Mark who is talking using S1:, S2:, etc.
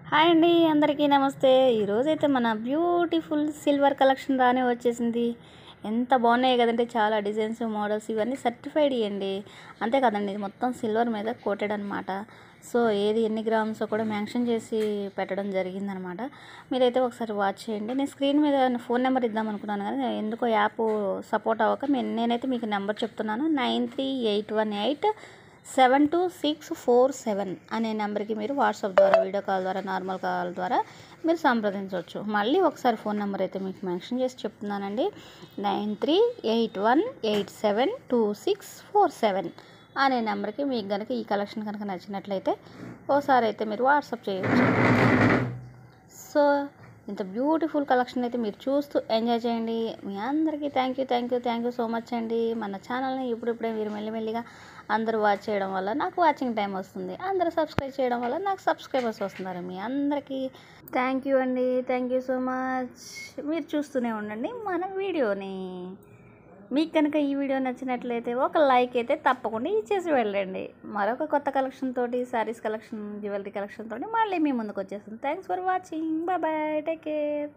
S1: Hi అండి, అందరికీ నమస్తే. ఈరోజైతే మన బ్యూటిఫుల్ సిల్వర్ కలెక్షన్ రానే వచ్చేసింది. ఎంత బాగున్నాయి కదంటే, చాలా డిజైన్స్, మోడల్స్ ఇవన్నీ సర్టిఫైడ్ ఇవ్వండి. అంతే కదండి, ఇది మొత్తం సిల్వర్ మీద కోటెడ్ అనమాట. సో ఏది ఎన్ని గ్రామ్స్ కూడా మెన్షన్ చేసి పెట్టడం జరిగిందనమాట. మీరైతే ఒకసారి వాచ్ చేయండి. నేను స్క్రీన్ మీద ఫోన్ నెంబర్ ఇద్దాం అనుకున్నాను, కానీ ఎందుకో యాప్ సపోర్ట్ అవ్వక నేనైతే మీకు నెంబర్ చెప్తున్నాను. 9381872647 అనే నెంబర్కి మీరు వాట్సాప్ ద్వారా, వీడియో కాల్ ద్వారా, నార్మల్ కాల్ ద్వారా మీరు సంప్రదించవచ్చు. మళ్ళీ ఒకసారి ఫోన్ నెంబర్ అయితే మీకు మెన్షన్ చేసి చెప్తున్నానండి. 9381872647 అనే నెంబర్కి మీకు కనుక ఈ కలెక్షన్ కనుక నచ్చినట్లయితే ఓసారి అయితే మీరు వాట్సాప్ చేయవచ్చు. సో ఇంత బ్యూటిఫుల్ కలెక్షన్ అయితే మీరు చూస్తూ ఎంజాయ్ చేయండి. మీ అందరికీ థ్యాంక్ యూ సో మచ్ అండి. మన ఛానల్ని ఇప్పుడిప్పుడే మీరు మెల్లిమెల్లిగా అందరూ వాచ్ చేయడం వల్ల నాకు వాచింగ్ టైం వస్తుంది, అందరూ సబ్స్క్రైబ్ చేయడం వల్ల నాకు సబ్స్క్రైబర్స్ వస్తున్నారు. మీ అందరికీ థ్యాంక్ యూ అండి. Thank you so much. మీరు చూస్తూనే ఉండండి మన వీడియోని. మీకు కనుక ఈ వీడియో నచ్చినట్లయితే ఒక లైక్ అయితే తప్పకుండా ఇచ్చేసి వెళ్ళండి. మరొక కొత్త కలెక్షన్ తోటి, శారీస్ కలెక్షన్, జ్యువెలరీ కలెక్షన్ తోటి మళ్ళీ మీ ముందుకు వచ్చేస్తుంది. Thanks for watching. Bye, take care.